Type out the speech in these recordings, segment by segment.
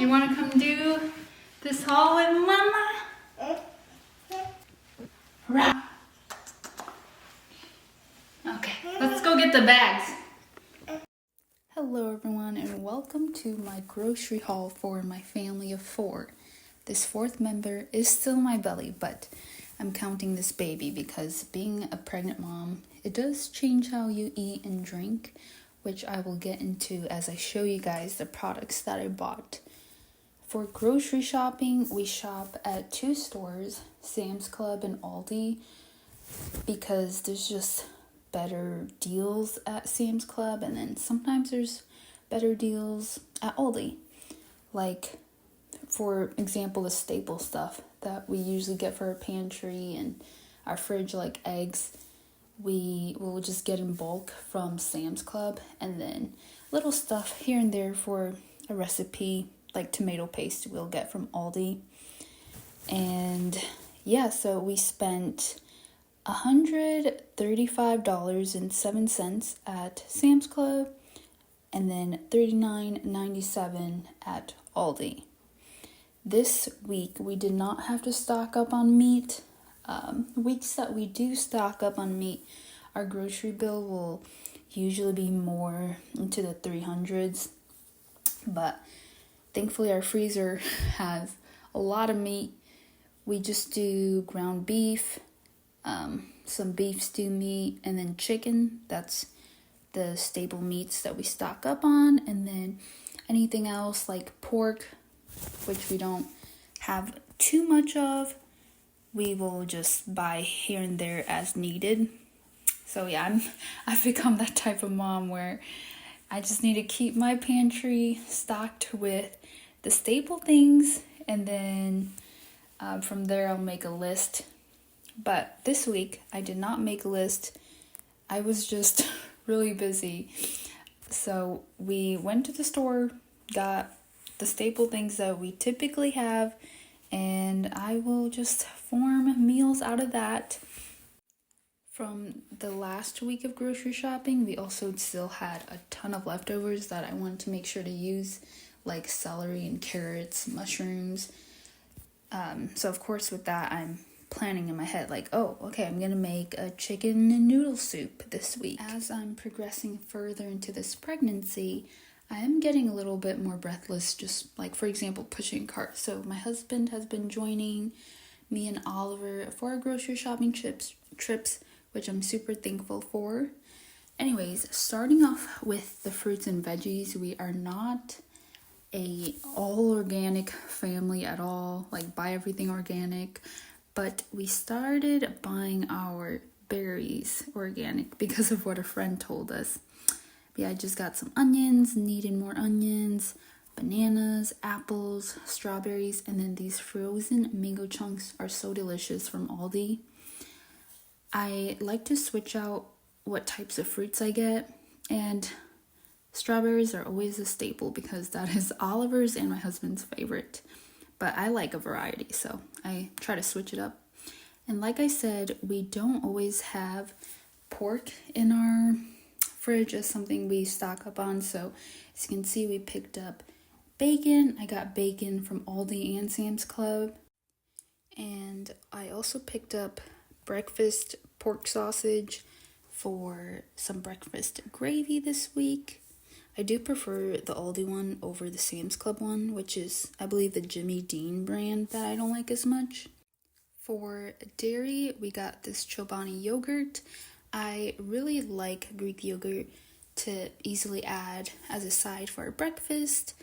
you want to come do this haul with Mama? Right. Okay, let's go get the bags. Hello everyone and welcome to my grocery haul for my family of 4. This 4th member is still in my belly, but I'm counting this baby because being a pregnant mom, it does change how you eat and drink, which I will get into as I show you guys the products that I bought. For grocery shopping, we shop at 2 stores, Sam's Club and Aldi, because there's just better deals at Sam's Club, and then sometimes there's better deals at Aldi. Like, for example, the staple stuff that we usually get for our pantry and our fridge, like eggs, we will just get in bulk from Sam's Club, and then little stuff here and there for a recipe, like tomato paste, we'll get from Aldi. And yeah, so we spent $135.07 at Sam's Club, and then $39.97 at Aldi. This week we did not have to stock up on meat. Weeks that we do stock up on meat, our grocery bill will usually be more into the 300s, but thankfully our freezer has a lot of meat. We just do ground beef, some beef stew meat, and then chicken. That's the staple meats that we stock up on. And then anything else like pork, which we don't have too much of, we will just buy here and there as needed. So yeah, I've become that type of mom where I just need to keep my pantry stocked with the staple things, and then from there I'll make a list. But this week, I did not make a list. I was just really busy. So we went to the store, got the staple things that we typically have, and I will just form meals out of that. From the last week of grocery shopping, we also still had a ton of leftovers that I wanted to make sure to use, like celery and carrots, mushrooms. So of course with that, I'm planning in my head like, oh, okay, I'm gonna make a chicken and noodle soup this week. As I'm progressing further into this pregnancy, I am getting a little bit more breathless, just like, for example, pushing carts. So my husband has been joining me and Oliver for our grocery shopping trips, which I'm super thankful for. Anyways, starting off with the fruits and veggies, we are not a all organic family at all, like buy everything organic. But we started buying our berries organic because of what a friend told us. Yeah, I just got some onions, needed more onions, bananas, apples, strawberries, and then these frozen mango chunks are so delicious from Aldi. I like to switch out what types of fruits I get, and strawberries are always a staple because that is Oliver's and my husband's favorite. But I like a variety, so I try to switch it up. And like I said, we don't always have pork in our fridge as something we stock up on. So as you can see, we picked up bacon. I got bacon from Aldi and Sam's Club. And I also picked up breakfast pork sausage for some breakfast gravy this week. I do prefer the Aldi one over the Sam's Club one, which is, I believe, the Jimmy Dean brand that I don't like as much. For dairy, we got this Chobani yogurt. I really like Greek yogurt to easily add as a side for breakfast,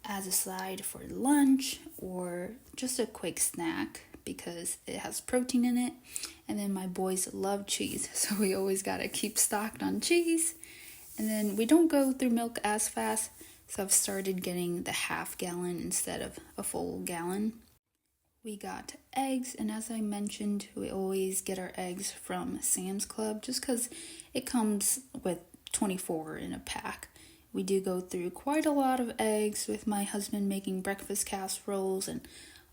as a side for lunch, or just a quick snack because it has protein in it. And then my boys love cheese, so we always gotta keep stocked on cheese. And then we don't go through milk as fast, so I've started getting the half gallon instead of a full gallon. We got eggs, and as I mentioned, we always get our eggs from Sam's Club just because it comes with 24 in a pack. We do go through quite a lot of eggs with my husband making breakfast casseroles, and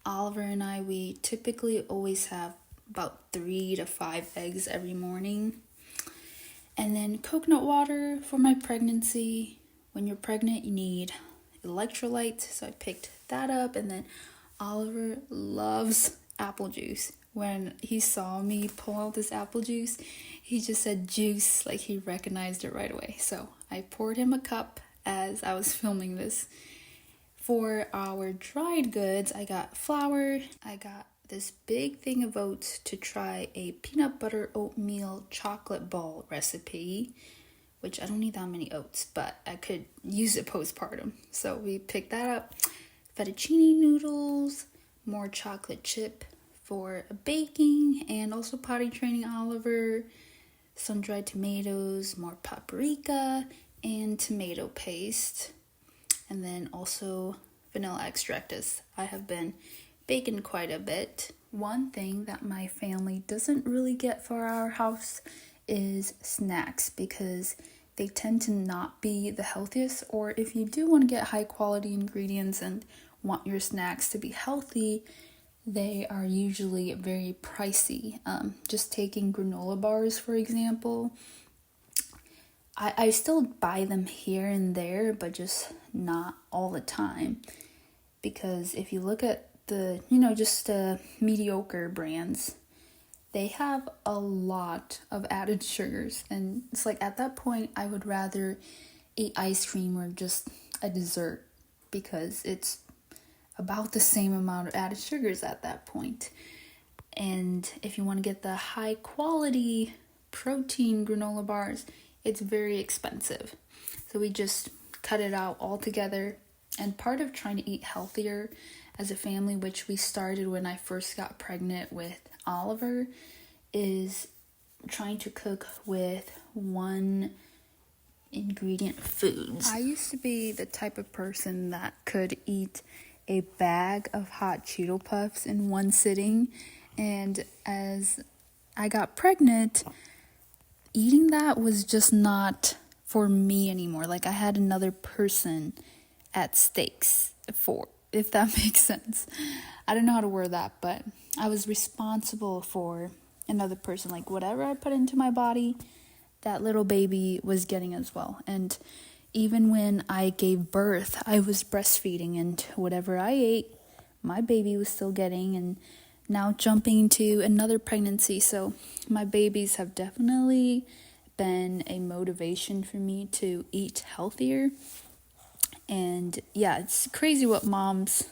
Oliver and I, we typically always have about 3 to 5 eggs every morning. And then coconut water for my pregnancy. When you're pregnant, you need electrolytes, so I picked that up. And then Oliver loves apple juice. When he saw me pull out this apple juice, he just said juice, like he recognized it right away. So I poured him a cup as I was filming this. For our dried goods, I got flour. I got this big thing of oats to try a peanut butter oatmeal chocolate ball recipe, which I don't need that many oats, but I could use it postpartum. So we picked that up. Fettuccine noodles, more chocolate chip for baking, and also potty training Oliver, sun-dried tomatoes, more paprika, and tomato paste. And then also vanilla extract, as I have been baking quite a bit. One thing that my family doesn't really get for our house is snacks, because they tend to not be the healthiest, or if you do want to get high quality ingredients and want your snacks to be healthy, they are usually very pricey. Just taking granola bars, for example, I still buy them here and there, but just not all the time. Because if you look at the, just mediocre brands, they have a lot of added sugars. And it's like, at that point, I would rather eat ice cream or just a dessert, because it's about the same amount of added sugars at that point. And if you want to get the high quality protein granola bars, it's very expensive. So we just cut it out altogether. And part of trying to eat healthier as a family, which we started when I first got pregnant with Oliver, is trying to cook with one ingredient foods. I used to be the type of person that could eat a bag of hot Cheeto Puffs in one sitting. And as I got pregnant, eating that was just not for me anymore. Like, I had another person at stakes, for, if that makes sense. I don't know how to word that, but I was responsible for another person. Like, whatever I put into my body, that little baby was getting as well. And even when I gave birth, I was breastfeeding, and whatever I ate, my baby was still getting. And now jumping to another pregnancy, so my babies have definitely been a motivation for me to eat healthier. And yeah, it's crazy what moms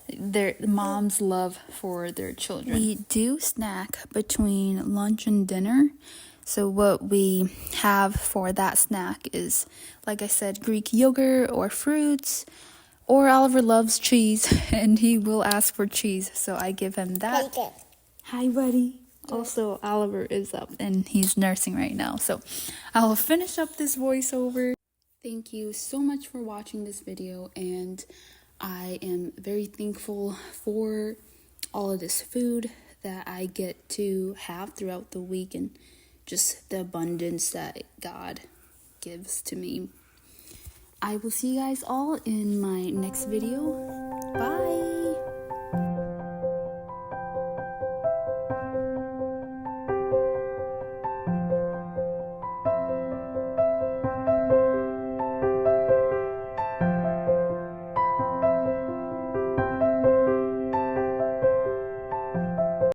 love for their children. We do snack between lunch and dinner. So what we have for that snack is, like I said, Greek yogurt or fruits. Or Oliver loves cheese, and he will ask for cheese, so I give him that. Hi, buddy. Also, Oliver is up, and he's nursing right now, so I'll finish up this voiceover. Thank you so much for watching this video, and I am very thankful for all of this food that I get to have throughout the week, and just the abundance that God gives to me. I will see you guys all in my next video. Bye!